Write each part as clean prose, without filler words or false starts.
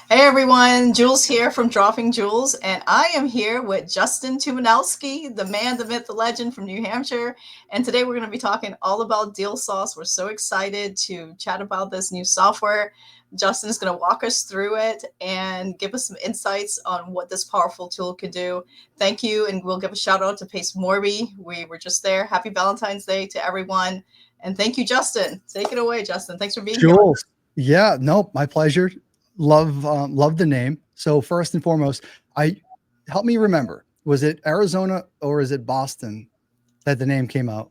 Hey everyone, Jules here from Dropping Jules, and I am here with Justin Tuminowski, the man, the myth, the legend from New Hampshire. And today we're going to be talking all about Deal Sauce. We're so excited to chat about this new software. Justin is going to walk us through it and give us some insights on what this powerful tool could do. Thank you, and we'll give a shout out to Pace Morby. We were just there. Happy Valentine's Day to everyone. And thank you, Justin. Take it away, Justin. Thanks for being here. Jules. Yeah, no, my pleasure. Love the name. So first and foremost, I help me remember. Was it Arizona or is it Boston that the name came out?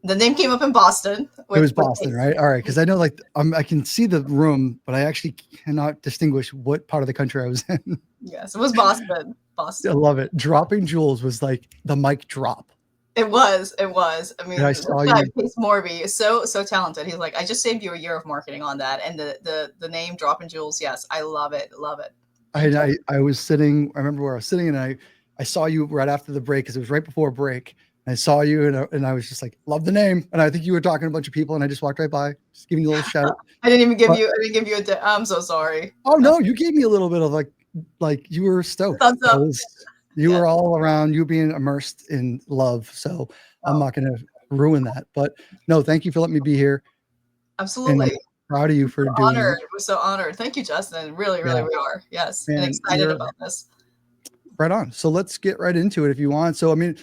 The name came up in Boston. It was Boston, right? All right, because I know I can see the room, but I actually cannot distinguish what part of the country I was in. Yes, it was Boston. Boston. I love it. Dropping Jules was like the mic drop. It was. It was. I mean, And I this saw guy, you. Pace Morby, is so talented. He's like, I just saved you a year of marketing on that, and the name Dropping Jules. Yes, I love it. Love it. I was sitting. I remember where I was sitting, and I saw you right after the break because it was right before break. I saw you and I was just like, love the name. And I think you were talking to a bunch of people and I just walked right by, just giving you a little shout. I didn't give you I'm so sorry. Oh no, you gave me a little bit of like you were stoked. Thumbs up. You were all around, you being immersed in love. So I'm not going to ruin that. But no, thank you for letting me be here. Absolutely. And I'm proud of you for doing honored. We're so honored. Thank you, Justin. Really, we are. Yes. And excited about this. Right on. So let's get right into it if you want. So, I mean,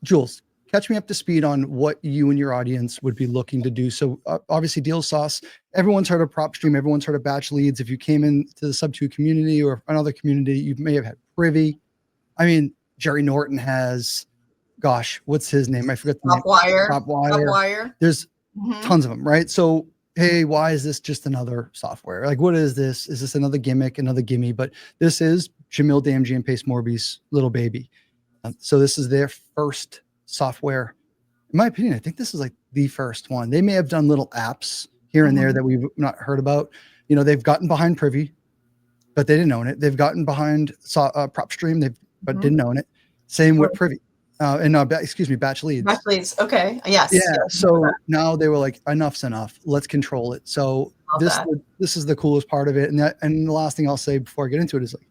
Jules, catch me up to speed on what you and your audience would be looking to do. So obviously Deal Sauce, everyone's heard of PropStream, everyone's heard of Batch Leads. If you came into the Sub2 community or another community, you may have had Privy. I mean, Jerry Norton has, gosh, what's his name? I forget the name. TopWire. There's tons of them, right? So, hey, why is this just another software? Like, what is this? Is this another gimmick, another gimme? But this is Jamil Damji and Pace Morby's little baby. So this is their first software. In my opinion, I think this is like the first one. They may have done little apps here and there that we've not heard about. You know, they've gotten behind Privy, but they didn't own it. They've gotten behind PropStream, but didn't own it. Same with Privy. Batch Leads. Batch Leads. Okay. Yes. Yeah. So now they were like, enough's enough. Let's control it. So this is the coolest part of it. And the last thing I'll say before I get into it is like,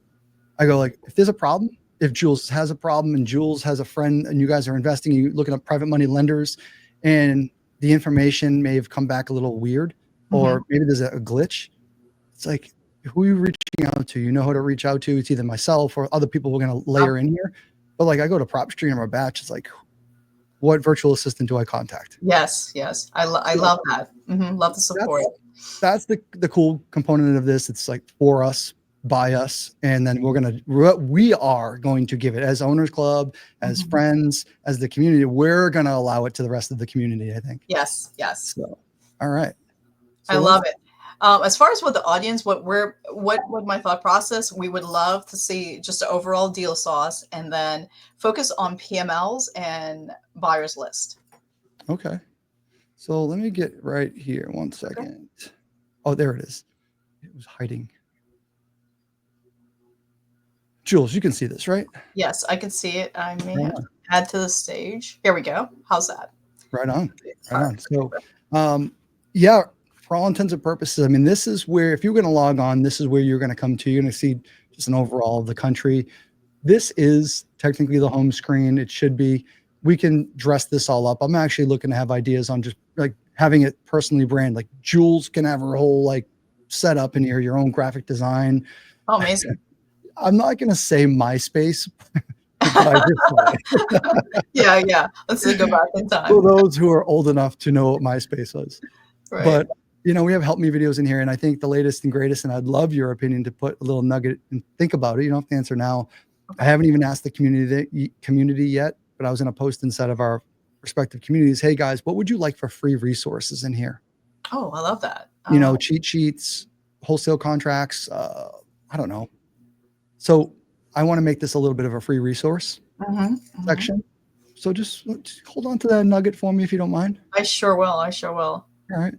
I go like, if there's a problem, if Jules has a problem and Jules has a friend and you guys are investing, you're looking at private money lenders and the information may have come back a little weird or maybe there's a glitch. It's like, who are you reaching out to? You know who to reach out to. It's either myself or other people we're going to layer in here. But like I go to PropStream or Batch, it's like, what virtual assistant do I contact? Yes. I love that. Love the support. That's the cool component of this. It's like for us, by us, and then we are going to give it as owners club, as friends, as the community. We're going to allow it to the rest of the community, I think. Yes. So, all right. So I love it. As far as what the audience, what my thought process, we would love to see just an overall Deal Sauce and then focus on PMLs and buyers list. Okay. So let me get right here. 1 second. Okay. Oh, there it is. It was hiding. Jules, you can see this, right? Yes, I can see it. I may have to add to the stage. Here we go. How's that? Right on. So, yeah, for all intents and purposes, I mean, this is where, if you're going to log on, this is where you're going to come to. You're going to see just an overall of the country. This is technically the home screen. It should be. We can dress this all up. I'm actually looking to have ideas on just like having it personally brand. Like Jules can have her whole like setup in here, your own graphic design. Oh, amazing. I'm not going to say MySpace. Yeah. Let's go back in time. For those who are old enough to know what MySpace was. Right. But, you know, we have help me videos in here. And I think the latest and greatest, and I'd love your opinion to put a little nugget and think about it. You don't have to answer now. Okay. I haven't even asked the community yet, but I was going to post inside of our respective communities. Hey, guys, what would you like for free resources in here? Oh, I love that. You know, cheat sheets, wholesale contracts. I don't know. So I want to make this a little bit of a free resource section. So just hold on to that nugget for me if you don't mind. I sure will. All right.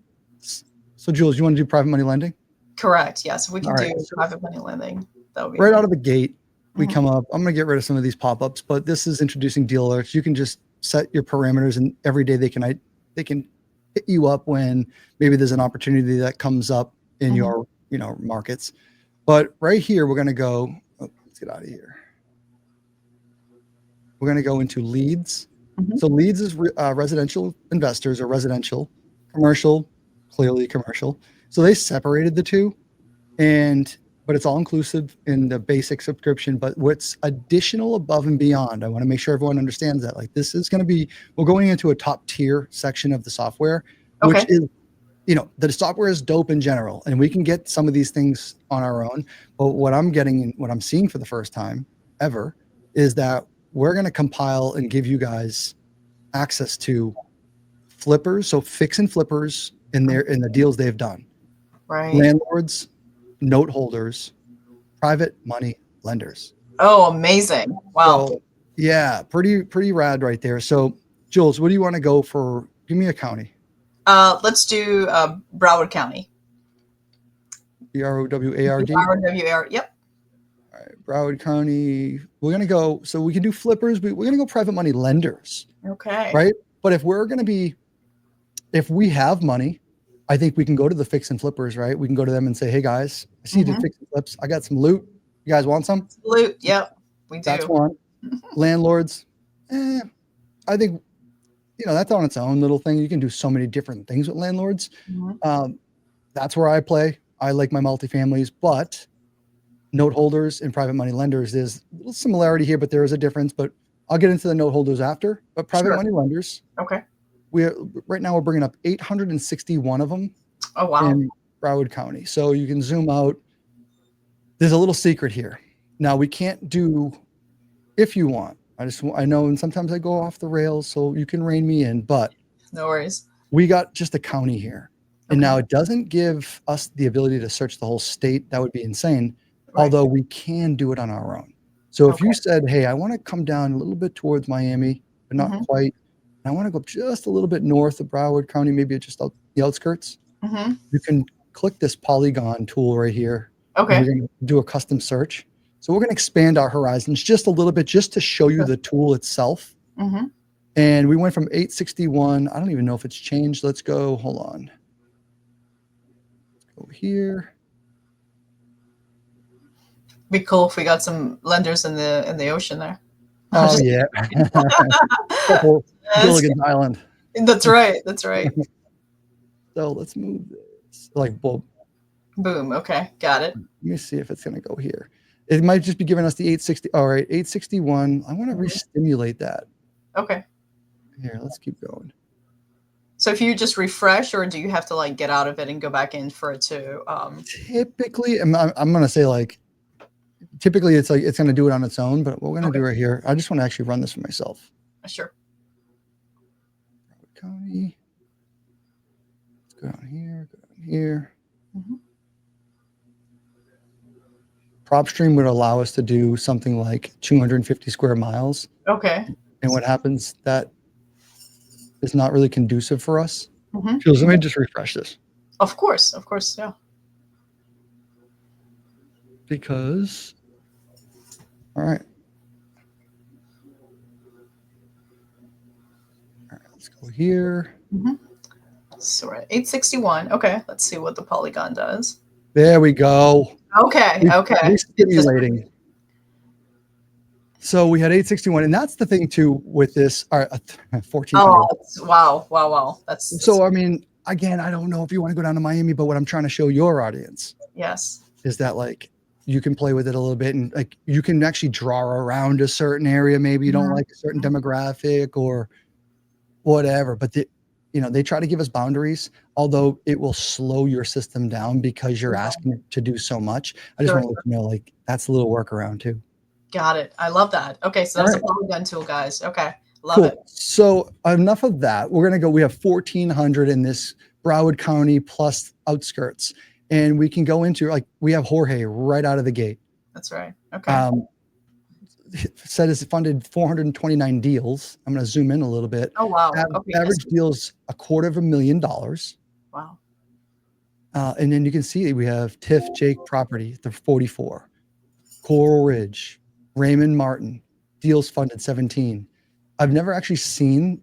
So Jules, you want to do private money lending? Correct. Yes, we can do private money lending. That would be right out of the gate. We come up. I'm going to get rid of some of these pop-ups, but this is introducing deal alerts. You can just set your parameters, and every day they can hit you up when maybe there's an opportunity that comes up in your markets. But right here, we're going to go, let's get out of here. We're going to go into leads. Mhm. So leads is residential investors or residential, commercial, clearly commercial. So they separated the two, but it's all inclusive in the basic subscription. But what's additional above and beyond, I want to make sure everyone understands that. Like this is going to be, we're going into a top tier section of the software, which Okay. is, the software is dope in general, and we can get some of these things on our own. But what I'm getting, what I'm seeing for the first time ever, is that we're going to compile and give you guys access to flippers, so fix and flippers in the deals they've done, Right. landlords, note holders, private money lenders. Oh, amazing! Wow. So yeah, pretty rad right there. So Jules, what do you want to go for? Give me a county. Let's do Broward County. Broward. BROWAR. Yep. All right, Broward County. We're gonna go. So we can do flippers, but we're gonna go private money lenders. Okay. Right. But if we have money, I think we can go to the fix and flippers. Right. We can go to them and say, hey guys, I see you did fix and flips. I got some loot. You guys want some? Loot. Yep. We do. That's one. Landlords. I think that's on its own little thing. You can do so many different things with landlords. That's where I play. I like my multifamilies, but note holders and private money lenders, there's a little similarity here, but there is a difference. But I'll get into the note holders after. But private money lenders, okay. Right now we're bringing up 861 of them. Oh wow! In Broward County. So you can zoom out. There's a little secret here. Now we can't do, if you want. I know, and sometimes I go off the rails, so you can rein me in. But no worries. We got just a county here. And now it doesn't give us the ability to search the whole state. That would be insane. Right. Although we can do it on our own. So if you said, hey, I want to come down a little bit towards Miami, but not quite. And I want to go just a little bit north of Broward County, maybe just the outskirts. You can click this polygon tool right here. Okay. And we're going to do a custom search. So we're going to expand our horizons just a little bit, just to show you the tool itself. And we went from 861. I don't even know if it's changed. Let's go. Hold on. Go here. Be cool if we got some lenders in the ocean there. Oh yeah. Gilligan's Island. That's right. That's right. So let's move this. Like boom. Boom. Okay. Got it. Let me see if it's going to go here. It might just be giving us the 860. All right, 861. I want to re-stimulate that. Okay. Here, let's keep going. So if you just refresh, or do you have to like get out of it and go back in for it to? Typically, I'm going to say like, typically it's like it's going to do it on its own. But what we're going to do right here, I just want to actually run this for myself. Sure. County. Let's go down here. Go down here. PropStream would allow us to do something like 250 square miles. Okay. And what happens, that is not really conducive for us. Jules, let me just refresh this. Of course, yeah. Because, all right. All right, let's go here. So we're at 861. Okay, let's see what the polygon does. There we go. Okay. Stimulating. So we had 861, and that's the thing too with this. 14. Oh, wow. That's so. I mean, again, I don't know if you want to go down to Miami, but what I'm trying to show your audience, is that like you can play with it a little bit, and like you can actually draw around a certain area. Maybe you don't like a certain demographic or whatever, but they try to give us boundaries, although it will slow your system down because you're asking it to do so much. I just want to let you know, like, that's a little workaround too. Got it. I love that. Okay. So that's a polygon tool, guys. Okay. Love it. So enough of that. We're going to go, we have 1,400 in this Broward County plus outskirts. And we can go into, like, we have Jorge right out of the gate. That's right. Okay. Said it's funded 429 deals. I'm going to zoom in a little bit. Oh, wow. Average deals $250,000. Wow. And then you can see we have Tiff Jake Property, the 44. Coral Ridge, Raymond Martin, deals funded 17. I've never actually seen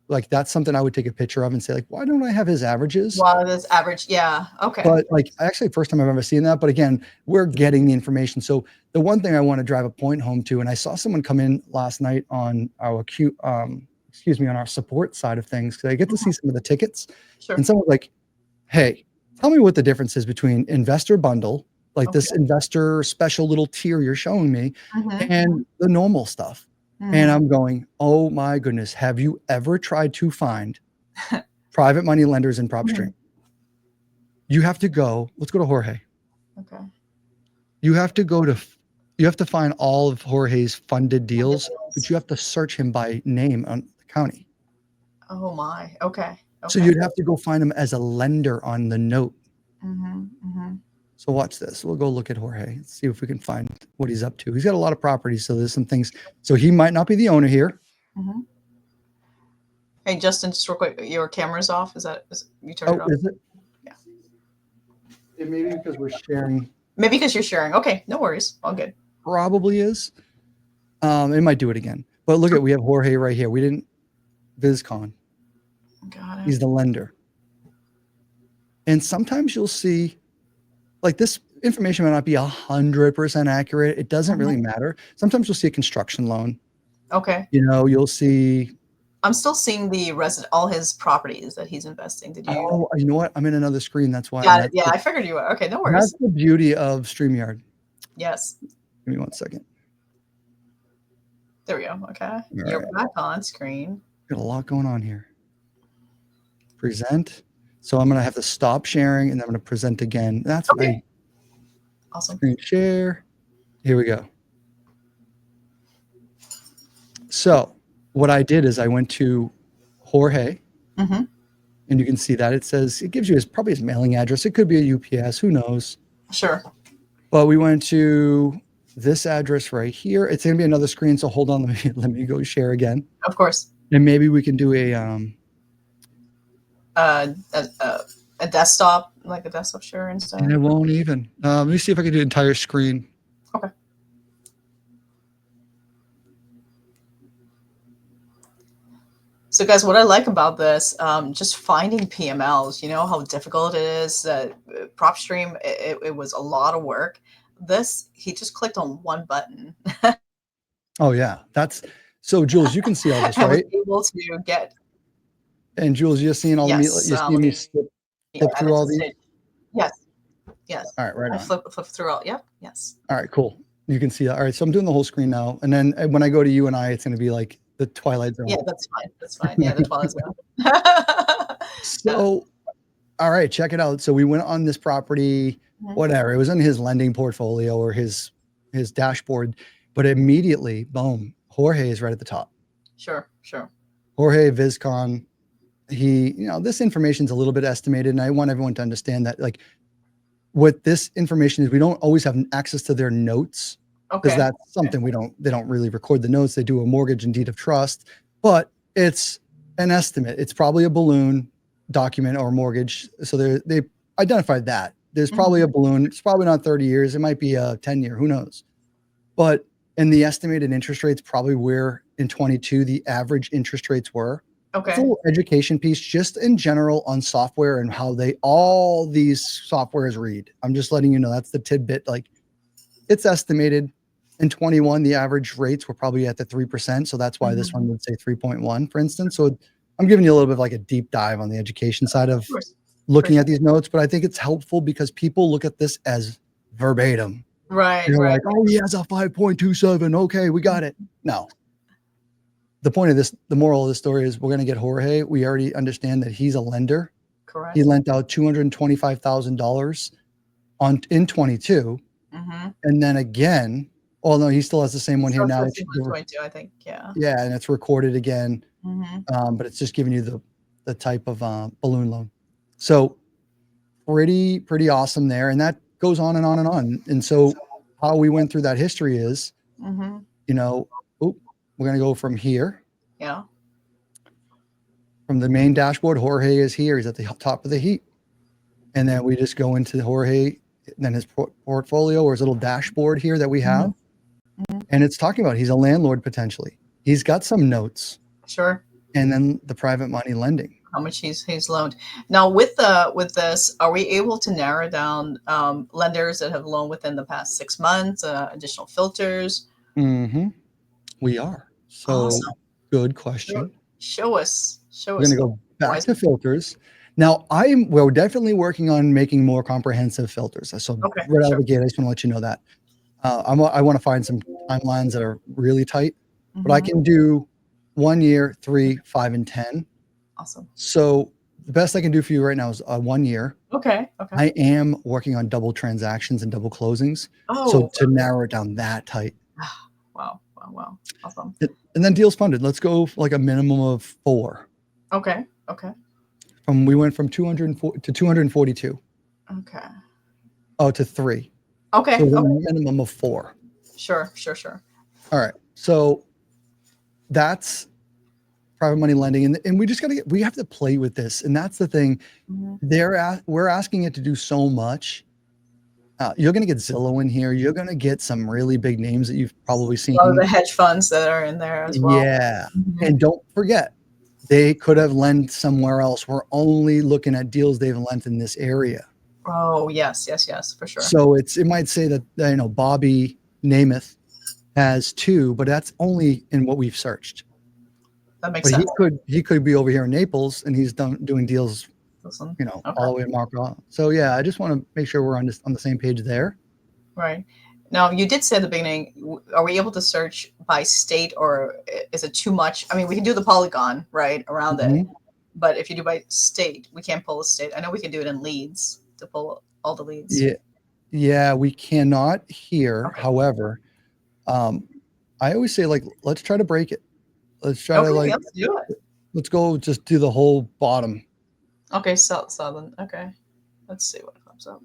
like that's something I would take a picture of and say like, why don't I have his averages? Well, this average, yeah, okay. But like actually first time I've ever seen that. But again, we're getting the information. So the one thing I want to drive a point home to, and I saw someone come in last night on our on our support side of things, because I get to see some of the tickets. Sure. And someone's like, hey, tell me what the difference is between investor bundle, like this investor special little tier you're showing me, and the normal stuff. And I'm going, oh my goodness, have you ever tried to find private money lenders in PropStream? You have to go, let's go to Jorge. Okay. You have to find all of Jorge's funded deals, but you have to search him by name on the county. Oh my, okay. So you'd have to go find him as a lender on the note. So watch this. We'll go look at Jorge. Let's see if we can find what he's up to. He's got a lot of properties, so there's some things. So he might not be the owner here. Hey, Justin, just real quick, your camera's off. Is you turned it off? Is it? Yeah. It may be because we're sharing. Maybe because you're sharing. Okay, no worries. All good. Probably is. It might do it again. But look at, we have Jorge right here. We didn't, VizCon. Got it. He's the lender. And sometimes you'll see, like this information might not be 100% accurate. It doesn't really matter. Sometimes you'll see a construction loan. Okay. You know, you'll see. I'm still seeing the all his properties that he's investing. Did you? Oh, you know what? I'm in another screen. That's why. Got it. Yeah, I figured you were. Okay, no worries. That's the beauty of StreamYard. Yes. Give me 1 second. There we go. Okay. You're back on screen. Got a lot going on here. Present. So I'm going to have to stop sharing and I'm going to present again. That's okay. Awesome. Screen share. Here we go. So what I did is I went to Jorge, and you can see that it says, it gives you probably his mailing address. It could be a UPS, who knows? Sure. But we went to this address right here. It's going to be another screen, so hold on. Let me go share again. Of course. And maybe we can do a desktop, like a desktop share instead. And it won't even. Let me see if I can do the entire screen. Okay. So guys, what I like about this, just finding PMLs, you know how difficult it is. PropStream, it was a lot of work. This, he just clicked on one button. Oh yeah, so Jules, you can see all this, right? Able to get. And Jules, you're seeing all the you see me slip through all these. Yes. Yes. All right, right on. Flip through all. Yep. Yes. All right, cool. You can see that. All right, so I'm doing the whole screen now, and then when I go to you and I, it's going to be like the Twilight Zone. Yeah, that's fine. That's fine. Yeah, the Twilight Zone. So, all right, check it out. So we went on this property, whatever. It was in his lending portfolio or his dashboard, but immediately, boom, Jorge is right at the top. Sure. Jorge VizCon. This information is a little bit estimated, and I want everyone to understand that, like, what this information is, we don't always have access to their notes, because that's something they don't really record the notes. They do a mortgage and deed of trust, but it's an estimate. It's probably a balloon document or mortgage. So they identified that there's probably a balloon. It's probably not 30 years. It might be a 10-year, who knows? But in the estimated interest rates, probably where in 22, the average interest rates were. Okay. It's a little education piece just in general on software and how all these softwares read. I'm just letting you know that's the tidbit. Like, it's estimated in 21, the average rates were probably at the 3%. So that's why this one would say 3.1, for instance. So I'm giving you a little bit of like a deep dive on the education side of looking at these notes, but I think it's helpful because people look at this as verbatim. Right. They're like, oh, he has a 5.27. Okay, we got it. No. The point of this, the moral of the story is we're going to get Jorge. We already understand that he's a lender. Correct. He lent out $225,000 in 22. And then again, no, he still has the same one here now. 22, I think. Yeah. Yeah. And it's recorded again. But it's just giving you the type of balloon loan. So pretty awesome there. And that goes on and on and on. And so how we went through that history is, we're going to go from here. Yeah. From the main dashboard, Jorge is here. He's at the top of the heap. And then we just go into Jorge, then his portfolio or his little dashboard here that we have. And it's talking about he's a landlord potentially. He's got some notes. Sure. and then the private money lending. How much he's loaned. Now with this, are we able to narrow down lenders that have loaned within the past 6 months? Additional filters. Mm-hmm. We are. So Awesome. good question. Show us. We're going to go back to filters. Now, we're definitely working on making more comprehensive filters. So right out of the gate, I just want to let you know that. I want to find some timelines that are really tight, but I can do 1 year, 3, 5, and 10. Awesome. So the best I can do for you right now is 1 year. Okay. I am working on double transactions and double closings. Oh, so to narrow it down that tight. Wow. Awesome. And then deals funded. Let's go for like a minimum of 4. Okay. We went from 204 to 242. Okay. Oh, to 3. Okay. So a minimum of 4. Sure. All right. So that's private money lending, and we just we have to play with this, and that's the thing. We're asking it to do so much. You're going to get Zillow in here. You're going to get some really big names that you've probably seen. A lot of the hedge funds that are in there as well. Yeah, and don't forget, they could have lent somewhere else. We're only looking at deals they've lent in this area. Oh yes, for sure. So it might say that Bobby Namath has 2, but that's only in what we've searched. That makes sense. He could be over here in Naples, and he's doing deals, all the way in Marco. So yeah, I just want to make sure we're on the same page there. Right. Now, you did say at the beginning, are we able to search by state, or is it too much? I mean, we can do the polygon right around it, but if you do by state, we can't pull a state. I know we can do it in leads to pull all the leads. Yeah, we cannot here. Okay. However, I always say, let's try to break it. Let's try to let's do it. Let's go just do the whole bottom. Okay, southern. Okay, let's see what comes up.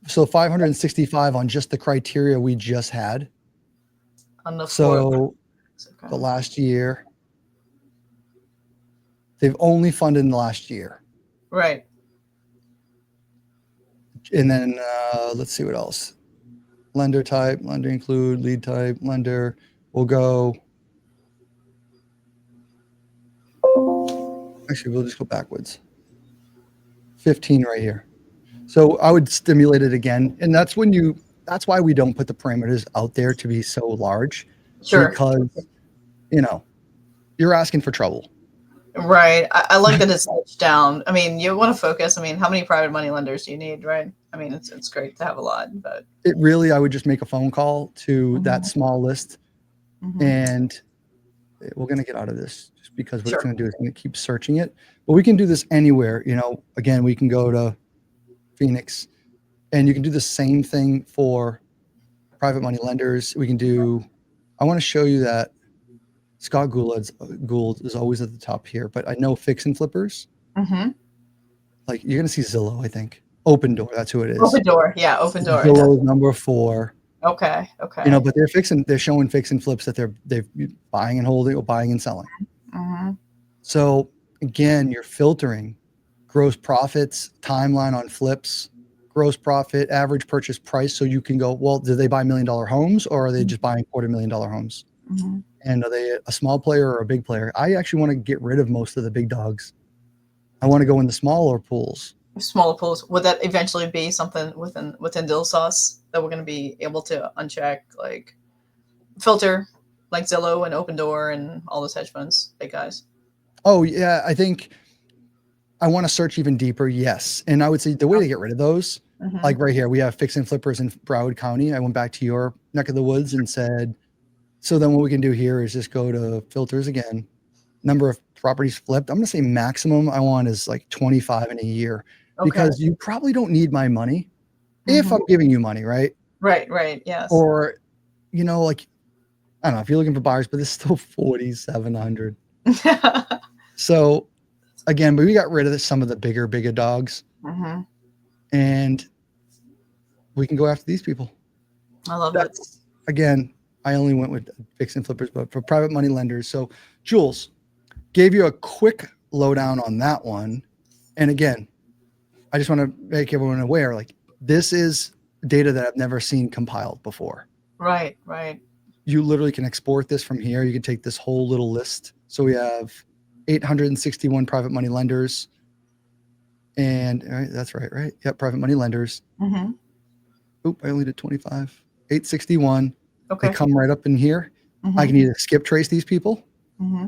So 565 on just the criteria we just had. On the the last year, they've only funded in the last year. Right. And then let's see what else. Lender type, lender include, lead type, lender. We'll go. Actually, we'll just go backwards. 15 right here. So I would stimulate it again. And that's why we don't put the parameters out there to be so large. Sure. Because, you're asking for trouble. Right. I like that it's edged down. I mean, you want to focus. I mean, how many private money lenders do you need, right? I mean, it's great to have a lot, but I would just make a phone call to that small list, and we're going to get out of this just because what it's going to do is going to keep searching it. But we can do this anywhere. Again, we can go to Phoenix, and you can do the same thing for private money lenders. I want to show you that Scott Gould is always at the top here, but I know fix and flippers. Like you're going to see Zillow, I think. Open Door, that's who it is. Open Door, yeah, Open Door. Zillow is number 4. Okay. But they're showing fix and flips that they're buying and holding or buying and selling. So again, you're filtering gross profits, timeline on flips, gross profit, average purchase price. So you can go, well, do they buy $1 million homes, or are they just buying $250,000 homes? And are they a small player or a big player? I actually want to get rid of most of the big dogs. I want to go in the smaller pools. Smaller pools. Would that eventually be something within Deal Sauce that we're going to be able to uncheck, like filter, like Zillow and Open Door and all those hedge funds, big guys? Oh yeah, I think I want to search even deeper. Yes, and I would say the way to get rid of those, like right here, we have fix and flippers in Broward County. I went back to your neck of the woods and said, so then what we can do here is just go to filters again. Number of properties flipped. I'm going to say maximum I want is like 25 in a year. Because you probably don't need my money if I'm giving you money, right? Right, yes. Or, I don't know if you're looking for buyers, but it's still 4,700. So, again, but we got rid of some of the bigger dogs, and we can go after these people. I love that. Again, I only went with fix and flippers, but for private money lenders. So, Jules gave you a quick lowdown on that one, and again, I just want to make everyone aware, this is data that I've never seen compiled before. Right. You literally can export this from here. You can take this whole little list. So we have 861 private money lenders. And all right, that's right? Yep, private money lenders. Mm-hmm. Oop, I only did 25. 861. Okay. They come right up in here. Mm-hmm. I can either skip trace these people Mm-hmm.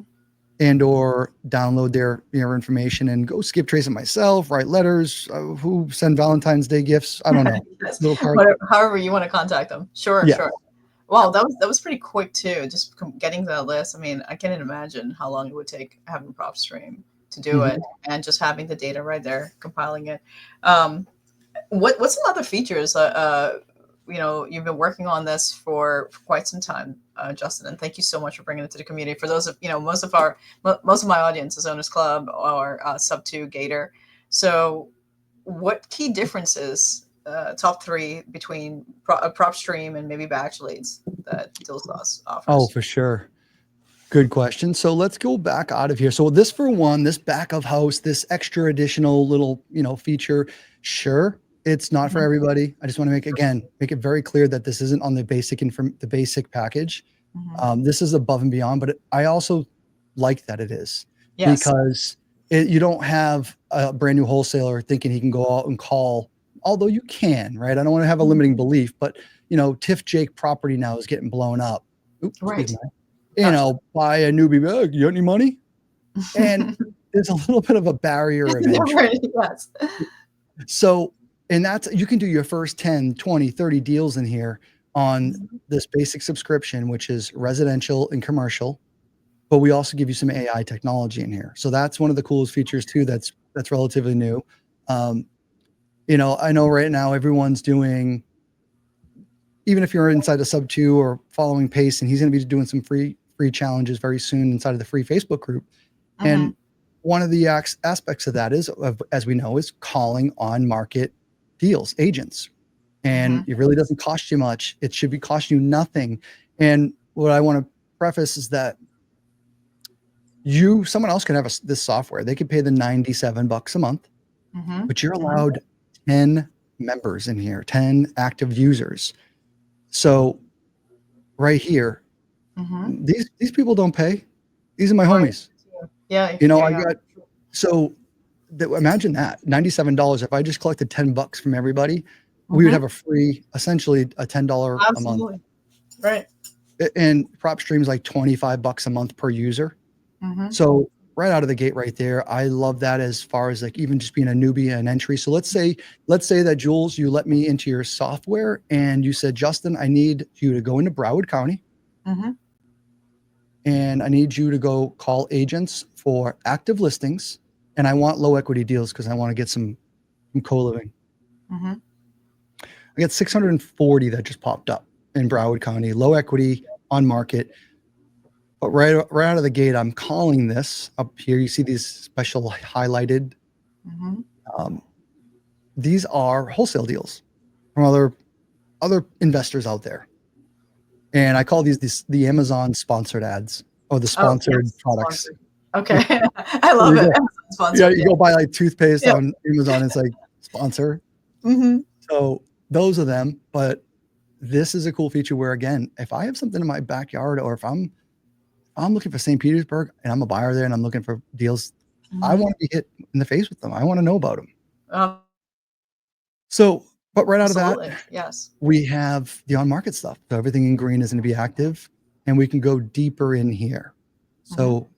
and or download their information and go skip trace it myself, write letters, who send Valentine's Day gifts. I don't know. Yes. Little cards. Whatever, however you want to contact them. Sure, Yeah. sure. Wow, that was pretty quick too. Just getting to that list. I mean, I can't imagine how long it would take having prop stream to do it, and just having the data right there, compiling it. What's some other features? You've been working on this for quite some time, Justin, and thank you so much for bringing it to the community. For those of most of my audience is Owners Club or sub 2 Gator. So, what key differences, top 3 between prop stream and maybe batch leads that DealSauce offers? Oh, for sure. Good question. So let's go back out of here. So this, for one, this back of house, this extra additional little, feature, sure, it's not for everybody. I just want to make it very clear that this isn't on the basic package. This is above and beyond, but I also like that it is. Yes. Because you don't have a brand new wholesaler thinking he can go out and call, although you can, right? I don't want to have a limiting belief, but Tiff Jake property now is getting blown up. Oops, right. Buy a newbie bag. You got any money? And there's a little bit of a barrier of entry. Yes. So, and you can do your first 10, 20, 30 deals in here on this basic subscription, which is residential and commercial. But we also give you some AI technology in here. So that's one of the coolest features too. That's relatively new. I know right now everyone's doing, even if you're inside a sub 2 or following Pace, and he's going to be doing some free challenges very soon inside of the free Facebook group. And one of the aspects of that is, as we know, is calling on market deals, agents. And it really doesn't cost you much. It should be costing you nothing. And what I want to preface is that someone else can have this software. They could pay the $97 a month, but you're allowed 10 members in here, 10 active users. So right here, these people don't pay. These are my homies. Yeah. Imagine that $97. If I just collected $10 from everybody, we would have essentially a $10 a month. Right. And prop stream's like $25 a month per user. So right out of the gate right there, I love that as far as like even just being a newbie and entry. So let's say that, Jules, you let me into your software and you said, Justin, I need you to go into Broward County and I need you to go call agents for active listings. And I want low equity deals because I want to get some co-living. I got 640 that just popped up in Broward County, low equity on market. But right out of the gate, I'm calling this up here. You see these special highlighted. These are wholesale deals from other investors out there. And I call these the Amazon sponsored ads or the sponsored products. Sponsored. Okay. I love it. Amazon sponsored. Yeah, you go buy like toothpaste on Amazon. It's like sponsor. So those are them. But this is a cool feature where, again, if I have something in my backyard or if I'm looking for St. Petersburg and I'm a buyer there and I'm looking for deals, I want to be hit in the face with them. I want to know about them. But right out of that, yes, we have the on-market stuff. So everything in green is going to be active and we can go deeper in here. So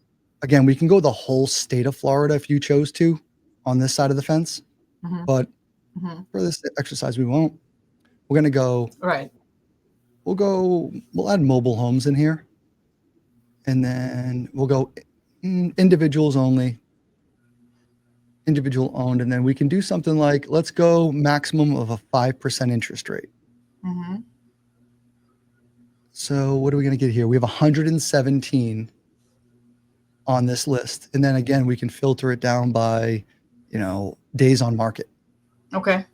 again, we can go the whole state of Florida if you chose to on this side of the fence. But for this exercise, we won't. We're going to go. Right. We'll add mobile homes in here. And then we'll go individuals only, individual owned. And then we can do something like, let's go maximum of a 5% interest rate. So what are we going to get here? We have 117 on this list. And then again, we can filter it down by, days on market. Okay.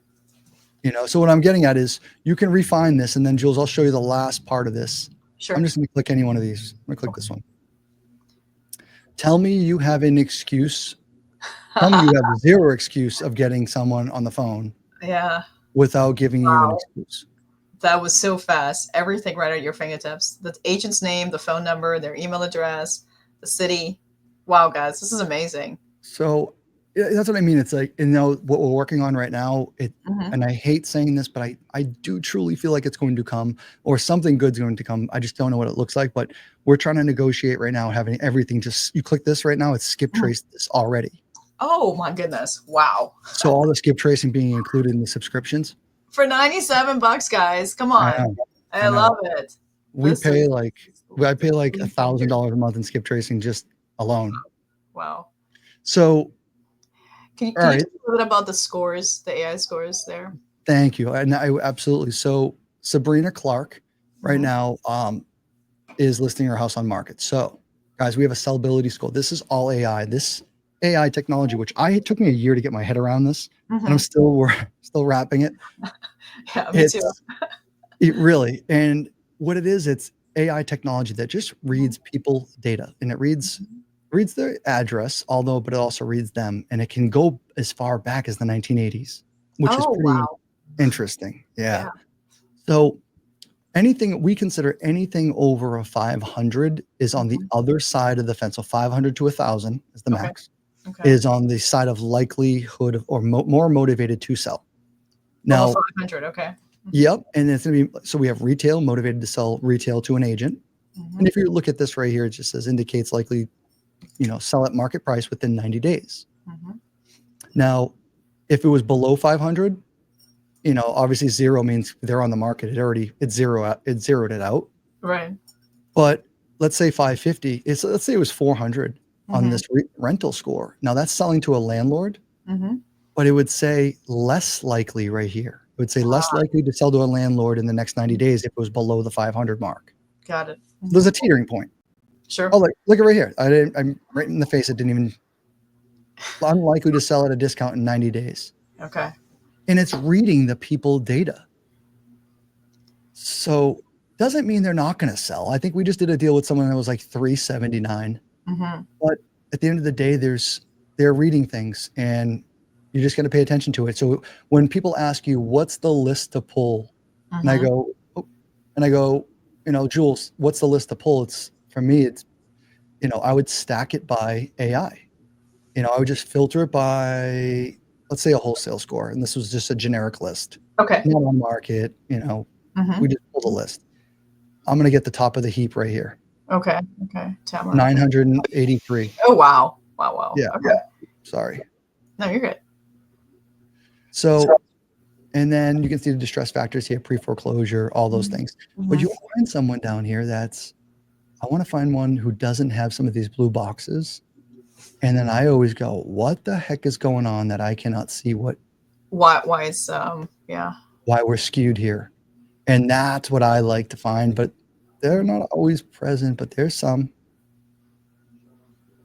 So what I'm getting at is you can refine this. And then Jules, I'll show you the last part of this. Sure. I'm just going to click any one of these. I'm going to click this one. Tell me you have an excuse. Tell me you have zero excuse of getting someone on the phone. Yeah. Without giving you an excuse. That was so fast. Everything right at your fingertips. The agent's name, the phone number, their email address, the city, Wow, guys, this is amazing. So that's what I mean. It's like, what we're working on right now, Hmm. and I hate saying this, but I do truly feel like it's going to come, or something good's going to come. I just don't know what it looks like, but we're trying to negotiate right now, having everything just, you click this right now, it's skip trace this already. Oh my goodness. Wow. So all the skip tracing being included in the subscriptions. For $97, guys. Come I on. know. I I know. love it. We This pay is like, I pay like game changer. $1,000 a month in skip tracing just alone. Wow. So, Can all you right. talk a little bit about the scores, the AI scores there? Thank you. And I absolutely. So Sabrina Clark right Mhm. now is listing her house on market. So guys, we have a sellability score. This is all AI. This AI technology, which it took me a year to get my head around this, and I'm Mhm. still wrapping it. Yeah, me too. It really, and what it is, it's AI technology that just Mhm. reads people data, and it Mhm. reads their address, but it also reads them, and it can go as far back as the 1980s, which is Oh, pretty wow. interesting. Yeah. Yeah. So anything we consider anything over a 500 is on the Mhm. other side of the fence. So 500 to 1,000 is the Okay. max, Okay. is on the side of likelihood of, or more motivated to sell. Over Now, 500. Okay. Mhm. yep, and it's going to be, so we have retail motivated to sell retail to an agent. And Mhm. if you look at this right here, it just says indicates likely, sell at market price within 90 days. Mhm. Now, if it was below 500, obviously zero means they're on the market. It zeroed it out. Right. But let's say 550, let's say it was 400 on Mhm. this rental score. Now that's selling to a landlord, Mhm. but it would say less likely right here. It would say less Ah, likely to sell to a landlord in the next 90 mhm. days if it was below the 500 mark. Got it. So there's Mhm. a teetering point. Oh, Sure. look at right here. I'm right in the face. It didn't even, unlikely to sell at a discount in 90 days. Okay. And it's reading the people data. So doesn't mean they're not going to sell. I think we just did a deal with someone that was like 379. Mhm. But at the end of the day, they're reading things, and you're just going to pay attention to it. So when people ask you, what's the list to pull? And I Mhm. go, oh, and I go, Jules, what's the list to pull? It's, for me, it's, I would stack it by AI. I would just filter it by, let's say, a wholesale score. And this was just a generic list, Okay. not on market, we Mhm. just pulled a list. I'm going to get the top of the heap right here. Okay. Okay. Tamara. 983. Oh, wow. Wow. Wow. Yeah. Okay. Sorry. No, you're good. So, and then you can see the distress factors here, pre-foreclosure, all those Mhm. things. But Mhm. you'll find someone down here I want to find one who doesn't have some of these blue boxes. And then I always go, what the heck is going on that I cannot see Why is yeah. why we're skewed here? And that's what I like to find, but they're not always present, but there's some.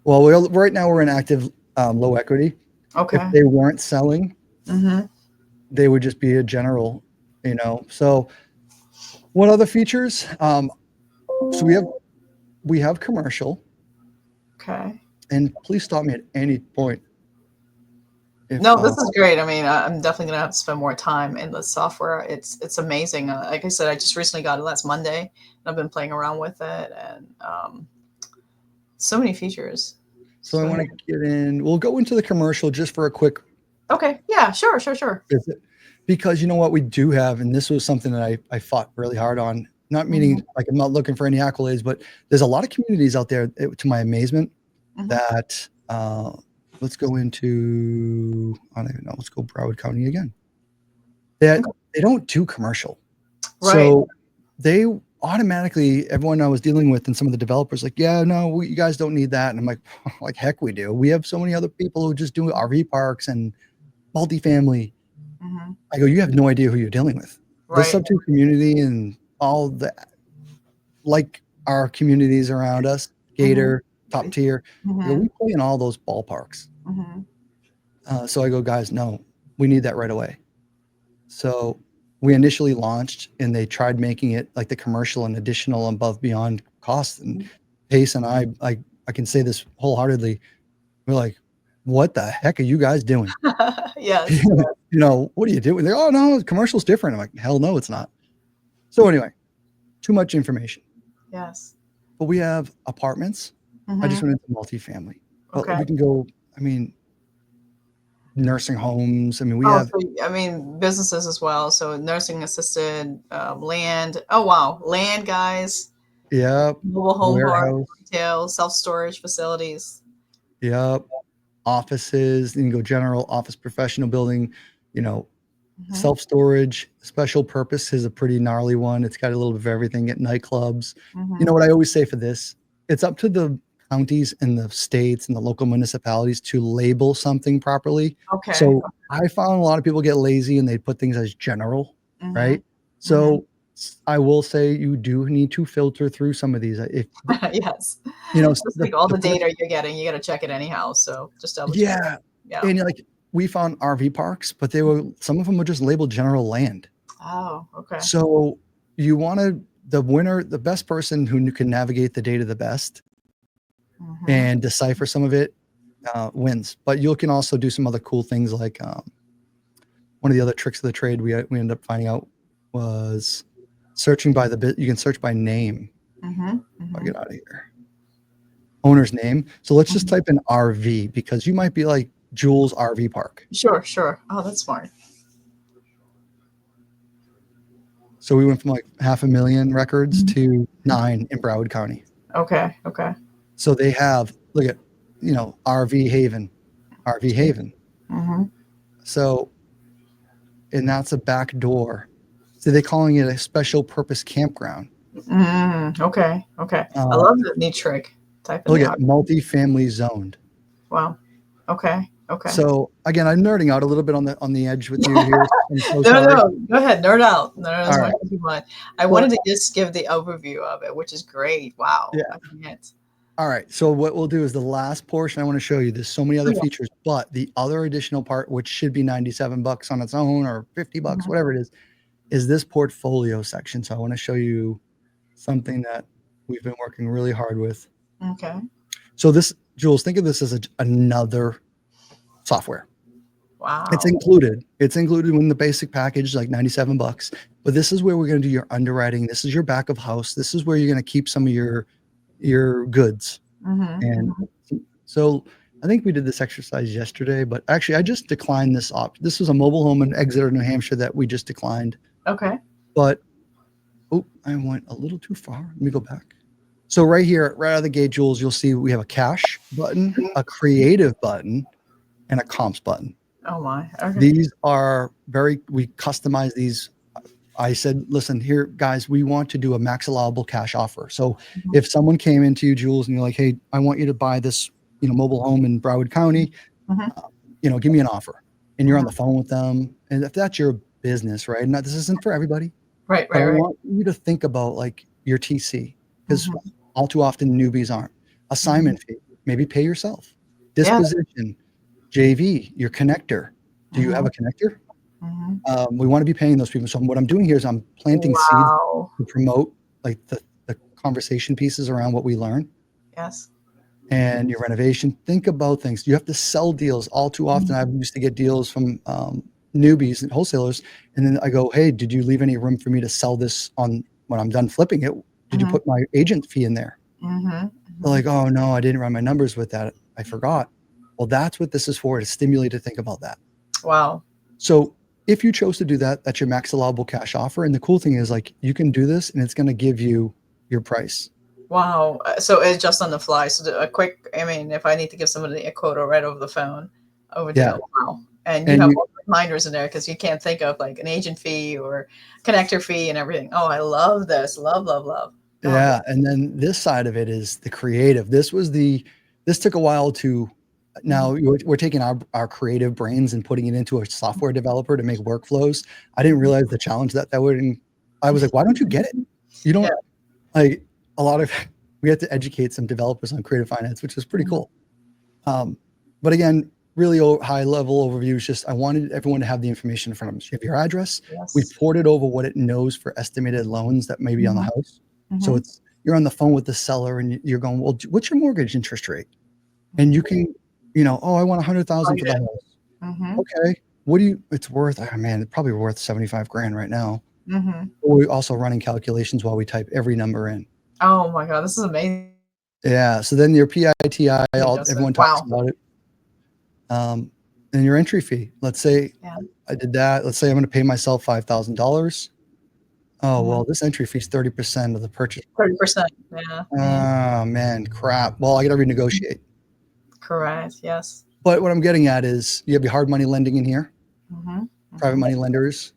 Well, right now we're in active low equity. If Okay. they weren't selling, Mhm. they would just be a general, So what other features? So we have commercial, Okay. and please stop me at any point if No, this is great. I mean, I'm definitely gonna have to spend more time in the software. It's amazing. Like I said, I just recently got it last Monday, and I've been playing around with it, and so many features. so I So want many. to get in. We'll go into the commercial just for a quick Okay. Yeah. Sure. Sure. Sure. visit, because you know what we do have, and this was something that I fought really hard on. Not Mhm. meaning like I'm not looking for any accolades, but there's a lot of communities out there, to my amazement, Mhm. that let's go into, I don't even know. Let's go Broward County again. That Okay. they don't do commercial. Right. So they automatically, everyone I was dealing with and some of the developers, like, yeah, no, you guys don't need that. And I'm like, like, heck, we do. We have so many other people who just do RV parks and multifamily. Mhm. I go, you have no idea who you're dealing with. The Right. sub two community and all the, like, our communities around us, Mhm. Gator, top tier. I go, Mhm. we play in all those ballparks. Mhm. So I go, guys, no, we need that right away. So we initially launched, and they tried making it like the commercial and additional above beyond cost. And Pace and I can say this wholeheartedly. We're like, what the heck are you guys doing? Yes. What are you doing? They're, oh no, commercial's different. I'm like, hell no, it's not. So anyway, too much information. Yes. But we have apartments. I just Mhm. went into multifamily. Okay. we can go, I mean, nursing homes. I mean, we Oh, have, so I mean businesses as well. So nursing assisted, land. Oh wow, land guys, yep, mobile home park, warehouse, retail, self storage facilities. yep, offices. You can go general office, professional building, you know, Hmm. self storage. Special purpose is a pretty gnarly one. It's got a little bit of everything at nightclubs. You Hmm. know what I always say for this? It's up to the counties and the states and the local municipalities to label something properly. Okay. So I found a lot of people get lazy and they put things as general, Hmm. right? Hmm. So I will say you do need to filter through some of these. If Yes. you know Just like all the the first, data you're getting, you got to check it anyhow. So just double check. yeah, Yeah. and like we found RV parks, but they were some of them were just labeled general land. Oh, okay. So you want to the winner, the best person who can navigate the data the best Hmm. and decipher some of it wins. But you can also do some other cool things like one of the other tricks of the trade we ended up finding out was searching by the bit. You can search by name. Hmm. I'll Hmm. get out of here. Owner's name. So let's just Hmm. type in RV because you might be like Jules RV Park. Sure, sure. Oh, that's smart. So we went from like 500,000 records to 9 in Broward County. Okay, okay. So they have, look at, RV Haven, RV Haven. Hmm. So, and that's a back door. So they're calling it a special purpose campground. Okay, okay. I Uh, love the neat trick. Type in look the at multi-family zoned. wow. Okay, okay. So again, I'm nerding out a little bit on the edge with you here. I'm so No, sorry. no, go ahead, nerd out. Nerd out as All much right. as you want. I Well, wanted to just give the overview of it, which is great. Wow, yeah. I can't. All right. So what we'll do is the last portion I want to show you. There's so many Oh, other yeah. features, but the other additional part, which should be 97 bucks on its own or 50 bucks, Mhm. whatever it is this portfolio section. So I want to show you something that we've been working really hard with. Okay. So this, Jules, think of this as another software. It's Wow. included. It's included in the basic package, like 97 bucks. But this is where we're going to do your underwriting. This is your back of house. This is where you're going to keep some of your goods. Hmm. And Hmm. so I think we did this exercise yesterday, but actually I just declined this option. This was a mobile home in Exeter, New Hampshire that we just declined. Okay. But oh, I went a little too far. Let me go back. So right here, right out of the gate, Jules, you'll see we have a cash button, a creative button, and a comps button. Oh my. Okay. These are we customize these. I said, listen, here, guys, we want to do a max allowable cash offer. So Mhm. if someone came into you, Jules, and you're like, hey, I want you to buy this, mobile home in Broward County, Mhm. give me an offer. And you're on Mhm. the phone with them. And if that's your business, right? Now, this isn't for everybody, Right. but Right. I Right. want you to think about like your TC because Hmm. all too often newbies aren't. Hmm. Assignment fee, maybe pay yourself. Yeah. Disposition, JV, your connector. Do you have Hmm. a connector? Hmm. We want to be paying those people. So what I'm doing here is I'm planting seeds Wow. to promote like the conversation pieces around what we learn Yes. and your renovation. Think about things. You have to sell deals all too often. I Mhm. used to get deals from newbies and wholesalers. And then I go, hey, did you leave any room for me to sell this on when I'm done flipping it? Did you Mhm. put my agent fee in there? Mhm. They're Mhm. like, oh no, I didn't run my numbers with that. I forgot. Well, that's what this is for, to stimulate to think about that. Wow. So if you chose to do that, that's your max allowable cash offer. And the cool thing is like you can do this and it's going to give you your price. Wow. So it's just on the fly. So a quick, I mean, if I need to give somebody a quote right over the phone, over Yeah. deal. Wow. And you And have you all the reminders in there because you can't think of like an agent fee or connector fee and everything. Oh, I love this. Love, love, love. Oh, yeah. And then this side of it is the creative. This took a while to mhm. now we're taking our creative brains and putting it into a software developer to make workflows. I didn't realize the challenge that would, and I was like, why don't you get it? You Yeah. don't like a lot of, we had to educate some developers on creative finance, which was pretty Mhm. cool. But again, really high level overview is just I wanted everyone to have the information in front of them. So you have your address. We Yes. ported over what it knows for estimated loans that may be on the Mhm. house. So Mhm. you're on the phone with the seller and you're going, well, what's your mortgage interest rate? And you Mhm. can, oh, I want 100,000 Plug for it the in. house. Mhm. Okay. What do you, it's worth, oh man, it's probably worth 75 grand right now. Mhm. But we're also running calculations while we type every number in. Oh my God, this is amazing. Yeah. So then your PITI, Justin. everyone talks Wow. about it. Then your entry fee. Let's say Yeah. I did that. Let's say I'm going to pay myself $5,000. Oh, Mhm. well, this entry fee is 30% of the purchase. 30%. Yeah. Oh, man, crap. Well, I got to renegotiate. Correct. Yes. But what I'm getting at is you have your hard money lending in here, Mm-hmm. private Mm-hmm. money lenders.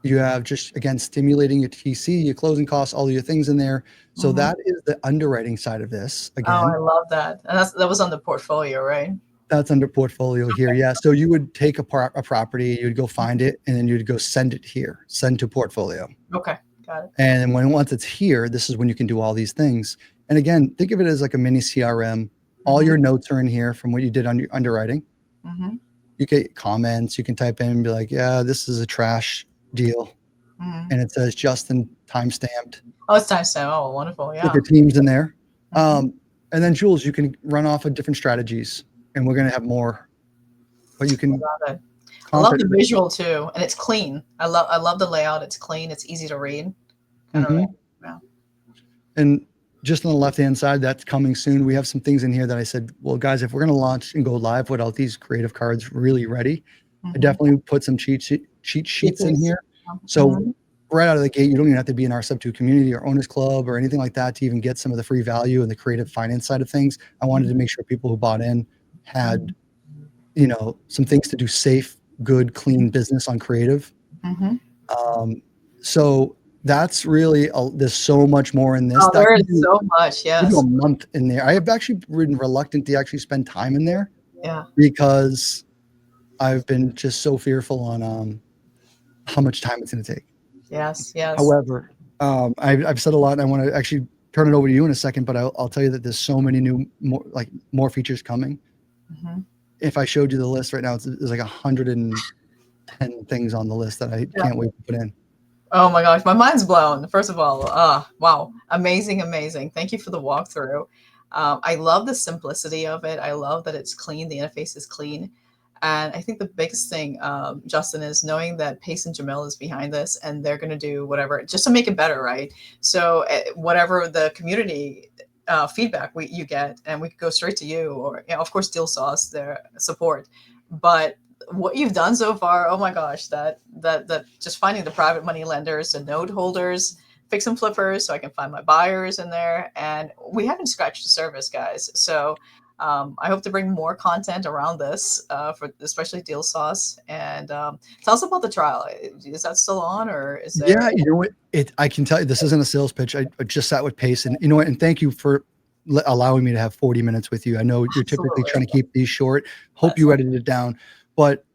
You have just, again, stimulating your TC, your closing costs, all of your things in there. So Mm-hmm. that is the underwriting side of this. Oh, I Again, love that. And that was on the portfolio, right? that's under portfolio here. Okay. Yeah. So you would take a property, you would go find it, and then you'd go send it here, send to portfolio. Okay. Got it. And once it's here, this is when you can do all these things. And again, think of it as like a mini CRM. All Mm-hmm. your notes are in here from what you did on your underwriting. Mm-hmm. You get comments, you can type in and be like, yeah, this is a trash deal. Mm-hmm. And it says Justin timestamped. Oh, it's time stamp. Oh, wonderful. With Yeah. your teams in there. Mm-hmm. And then Jules, you can run off of different strategies, and we're going to have more, but you I can love it. I love the confidently. visual too, and it's clean. I love the layout. It's clean. It's easy to read. Kind of. Mhm. Yeah. And just on the left-hand side, that's coming soon. We have some things in here that I said, well, guys, if we're going to launch and go live without these creative cards really ready, I Mm-hmm. definitely put some cheat sheets in here. So Mm-hmm. right out of the gate, you don't even have to be in our Sub2 community or owners club or anything like that to even get some of the free value and the creative finance side of things. I wanted to make sure people who bought in had, some things to do safe, good, clean business on creative. Mm-hmm. So that's really, there's so much more in this. Oh, there is so much. We do a Yes. month in there. I have actually been reluctant to actually spend time in there Yeah. because I've been just so fearful on how much time it's going to take. Yes. Yes. However, I've said a lot, and I want to actually turn it over to you in a second. But I'll tell you that there's so many more features coming. Mm-hmm. If I showed you the list right now, there's like 110 things on the list that I can't wait to put in. Oh my gosh, my mind's blown. First of all, wow, amazing, amazing. Thank you for the walkthrough. I love the simplicity of it. I love that it's clean. The interface is clean. And I think the biggest thing, Justin, is knowing that Pace and Jamil is behind this and they're going to do whatever just to make it better, right? So whatever the community feedback you get, and we could go straight to you or, of course, Deal Sauce, their support. But what you've done so far, oh my gosh, that just finding the private money lenders, the note holders, fix and flippers, so I can find my buyers in there. And we haven't scratched the surface, guys. So I hope to bring more content around this for especially Deal Sauce. And tell us about the trial. Is that still on, or is there? Yeah, you know what? I can tell you this isn't a sales pitch. I just sat with Pace, and you know what? And thank you for allowing me to have 40 minutes with you. I know you're typically trying to keep these short. Hope you edited it down, but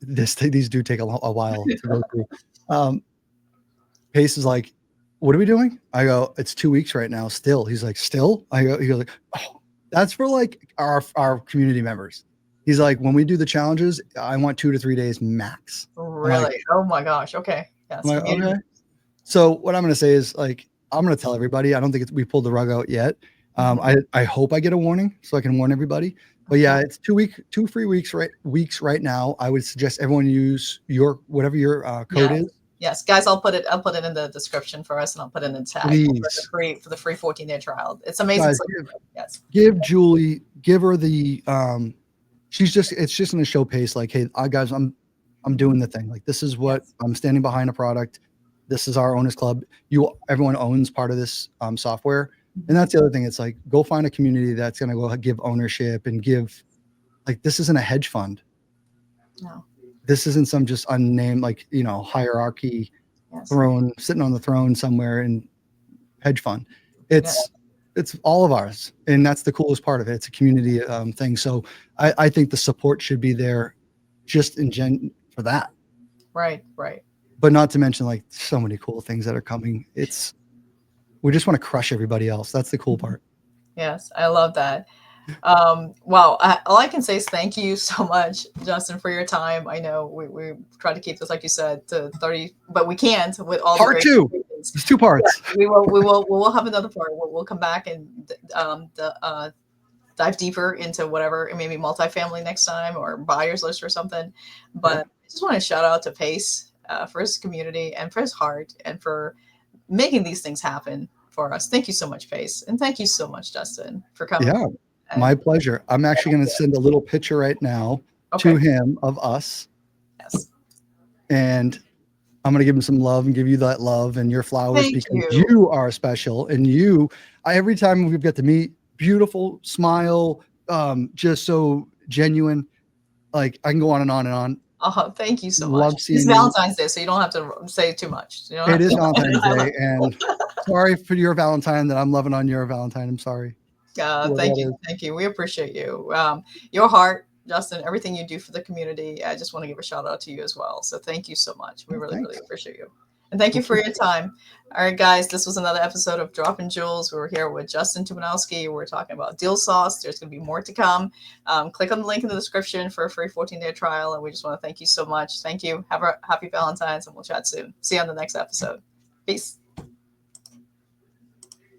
these do take a while to go through. Pace is like, "What are we doing?" I go, "It's 2 weeks right now. Still." He's like, "Still?" He goes like, "Oh, that's for like our community members." He's like, "When we do the challenges, I want 2 to 3 days max." Really? Like, Oh my gosh. Okay. Yes. I'm like, okay. So what I'm going to say is like, I'm going to tell everybody, I don't think we pulled the rug out yet. I hope I get a warning so I can warn everybody, but yeah, it's 2 free weeks right now. I would suggest everyone use whatever your code is. Yes, guys, I'll put it in the description for us, and I'll put in the tag for the free 14-day trial. It's amazing. Guys, give Julie, give her the it's just going to show Pace like, hey, guys, I'm doing the thing. Like, this is what I'm standing behind a product. This is our owners club. Everyone owns part of this software. And that's the other thing. It's like, go find a community that's going to go give ownership and give, like, this isn't a hedge fund. No. This isn't some just unnamed, hierarchy sitting on the throne somewhere in hedge fund. It's all of ours. And that's the coolest part of it. It's a community thing. So I think the support should be there just for that. Right. But not to mention like so many cool things that are coming. We just want to crush everybody else. That's the cool part. Yes, I love that. Wow. All I can say is thank you so much, Justin, for your time. I know we try to keep this, like you said, to 30, but we can't with all part the two. There's 2 parts. Yeah, we will have another part. We'll come back and dive deeper into whatever, maybe multifamily next time or buyers list or something. But I just want to shout out to Pace for his community and for his heart and for making these things happen. for us. Thank you so much, Pace. And thank you so much, Justin, for coming. Yeah, my pleasure. I'm actually going to send a little picture right now to him of us. Yes. And I'm going to give him some love and give you that love and your flowers because you are special. And every time we get to meet, beautiful smile, just so genuine. Like I can go on and on and on. Thank you so Love much. seeing It's Valentine's Day, so you don't have to say too much. It is Valentine's Day, and sorry for your Valentine that I'm loving on your Valentine. I'm sorry. Thank you. Thank you. We appreciate you. Your heart, Justin, everything you do for the community. I just want to give a shout out to you as well. So thank you so much. We really appreciate you. And thank you for your time. All right, guys, this was another episode of Dropping Jules. We were here with Justin Tuminowski. We're talking about deal sauce. There's going to be more to come. Click on the link in the description for a free 14-day trial. And we just want to thank you so much. Thank you. Have a happy Valentine's, and we'll chat soon. See you on the next episode. Peace.